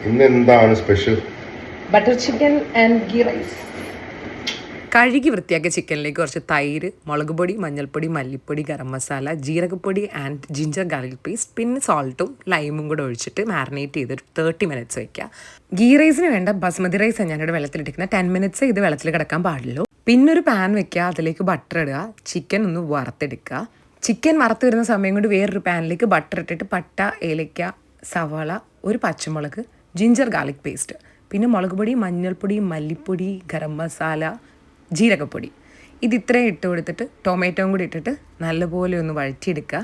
ഇന്ന് എന്താണ് special? Butter chicken and ghee rice. കഴുകി വൃത്തിയാക്കിയ ചിക്കനിലേക്ക് കുറച്ച് തൈര്, മുളക് പൊടി, മഞ്ഞൾപ്പൊടി, മല്ലിപ്പൊടി, ഗരം മസാല, ജീരകപ്പൊടി ആൻഡ് ജിഞ്ചർ ഗാർലിക് പേസ്റ്റ്, പിന്നെ സോൾട്ടും ലൈമും കൂടെ ഒഴിച്ചിട്ട് മാരിനേറ്റ് ചെയ്ത് 30 മിനിറ്റ്സ് വയ്ക്കുക. ഗീ റൈസിന് വേണ്ട ബസ്മതി റൈസ് ഞാനിവിടെ വെള്ളത്തിലിട്ടിരിക്കുന്നത് 10 മിനിറ്റ്സ് ഇത് വെള്ളത്തിൽ കിടക്കാൻ പാടുള്ളൂ. പിന്നെ ഒരു പാൻ വെക്കുക, അതിലേക്ക് ബട്ടർ ഇടുക, ചിക്കൻ ഒന്ന് വറുത്തെടുക്കുക. ചിക്കൻ വറുത്ത് വരുന്ന സമയം കൊണ്ട് വേറൊരു പാനിലേക്ക് ബട്ടർ ഇട്ടിട്ട് പട്ട, ഏലക്ക, സവാള, ഒരു പച്ചമുളക്, ജിഞ്ചർ ഗാർലിക് പേസ്റ്റ്, പിന്നെ മുളക് പൊടി, മഞ്ഞൾപ്പൊടി, മല്ലിപ്പൊടി, ഗരം മസാല, ജീരകപ്പൊടി, ഇത് ഇത്രയും ഇട്ട് കൊടുത്തിട്ട് ടൊമാറ്റോയും കൂടി ഇട്ടിട്ട് നല്ലപോലെ ഒന്ന് വഴറ്റിയെടുക്കുക.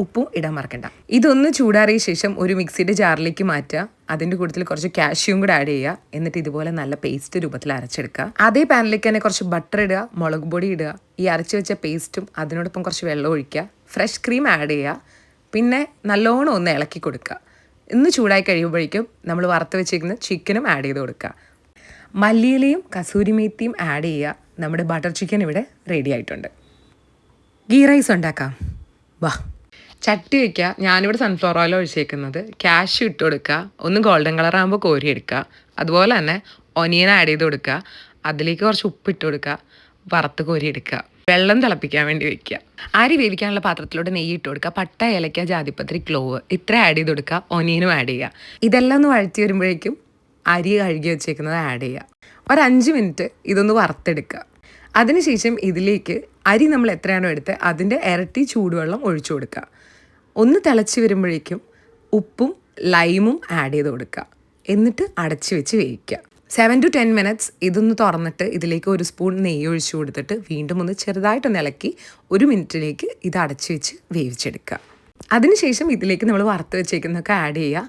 ഉപ്പും ഇടാൻ മറക്കണ്ട. ഇതൊന്ന് ചൂടാറിയ ശേഷം ഒരു മിക്സിയുടെ ജാറിലേക്ക് മാറ്റുക. അതിൻ്റെ കൂട്ടത്തിൽ കുറച്ച് കാഷ്യൂം കൂടെ ആഡ് ചെയ്യുക. എന്നിട്ട് ഇതുപോലെ നല്ല പേസ്റ്റ് രൂപത്തിൽ അരച്ചെടുക്കുക. അതേ പാനിലേക്ക് തന്നെ കുറച്ച് ബട്ടർ ഇടുക, മുളക് പൊടി ഇടുക, ഈ അരച്ച് വെച്ച പേസ്റ്റും അതിനോടൊപ്പം കുറച്ച് വെള്ളം ഒഴിക്കുക, ഫ്രഷ് ക്രീം ആഡ് ചെയ്യുക, പിന്നെ നല്ലോണം ഒന്ന് ഇളക്കി കൊടുക്കുക. ഇന്ന് ചൂടായി കഴിയുമ്പോഴേക്കും നമ്മൾ വറുത്ത് വെച്ചിരിക്കുന്ന ചിക്കനും ആഡ് ചെയ്ത് കൊടുക്കുക. മല്ലിയിലയും കസൂരി മേത്തിയും ആഡ് ചെയ്യുക. നമ്മുടെ ബട്ടർ ചിക്കൻ ഇവിടെ റെഡി ആയിട്ടുണ്ട്. ഗീ റൈസ് ഉണ്ടാക്കാം, വാ. ചട്ടി വയ്ക്കുക. ഞാനിവിടെ സൺഫ്ലവർ ഓയിൽ ഒഴിച്ചേക്കുന്നത്. കാഷ്യൂ ഇട്ട് കൊടുക്കുക. ഒന്ന് ഗോൾഡൻ കളർ ആകുമ്പോൾ കോരിയെടുക്കുക. അതുപോലെ തന്നെ ഒനിയൻ ആഡ് ചെയ്ത് കൊടുക്കുക. അതിലേക്ക് കുറച്ച് ഉപ്പിട്ട് കൊടുക്കുക. വറുത്ത് കോരിയെടുക്കുക. വെള്ളം തിളപ്പിക്കാൻ വേണ്ടി വെക്കുക. അരി വേവിക്കാനുള്ള പാത്രത്തിലോട്ട് നെയ്യ് ഇട്ട് കൊടുക്കുക. പട്ട, ഏലക്ക, ജാതിപത്രി, ക്ലോവ് ഇത്ര ആഡ് ചെയ്ത് കൊടുക്കുക. ഒനിയനും ആഡ് ചെയ്യുക. ഇതെല്ലാം ഒന്ന് വഴറ്റി വരുമ്പോഴേക്കും അരി കഴുകി വെച്ചേക്കുന്നത് ആഡ് ചെയ്യുക. ഒരു 5 മിനിറ്റ് ഇതൊന്ന് വറുത്തെടുക്കുക. അതിനുശേഷം ഇതിലേക്ക് അരി നമ്മൾ എത്രയാണോ എടുത്തത് അതിൻ്റെ ഇരട്ടി ചൂടുവെള്ളം ഒഴിച്ചു കൊടുക്കുക. ഒന്ന് തിളച്ച് വരുമ്പോഴേക്കും ഉപ്പും ലൈമും ആഡ് ചെയ്ത് കൊടുക്കുക. എന്നിട്ട് അടച്ച് വെച്ച് വേവിക്കുക. 7 to 10 മിനിറ്റ്സ് ഇതൊന്ന് തുറന്നിട്ട് ഇതിലേക്ക് ഒരു സ്പൂൺ നെയ്യ് ഒഴിച്ചു കൊടുത്തിട്ട് വീണ്ടും ഒന്ന് ചെറുതായിട്ടൊന്ന് ഇളക്കി 1 മിനിറ്റിലേക്ക് ഇത് അടച്ച് വെച്ച് വേവിച്ചെടുക്കുക. അതിനുശേഷം ഇതിലേക്ക് നമ്മൾ വറുത്ത് വെച്ചേക്കുന്നതൊക്കെ ആഡ് ചെയ്യുക.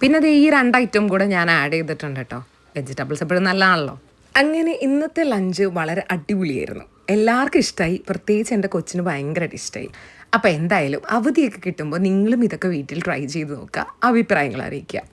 പിന്നെ അത് ഈ 2 ഐറ്റം കൂടെ ഞാൻ ആഡ് ചെയ്തിട്ടുണ്ട് കേട്ടോ. വെജിറ്റബിൾസ് എപ്പോഴും നല്ലതാണല്ലോ. അങ്ങനെ ഇന്നത്തെ ലഞ്ച് വളരെ അടിപൊളിയായിരുന്നു. എല്ലാവർക്കും ഇഷ്ടമായി. പ്രത്യേകിച്ച് എൻ്റെ കൊച്ചിന് ഭയങ്കരമായിട്ട് ഇഷ്ടമായി. അപ്പോൾ എന്തായാലും അവധിയൊക്കെ കിട്ടുമ്പോൾ നിങ്ങളും ഇതൊക്കെ വീട്ടിൽ ട്രൈ ചെയ്ത് നോക്കുക. അഭിപ്രായങ്ങൾ അറിയിക്കുക.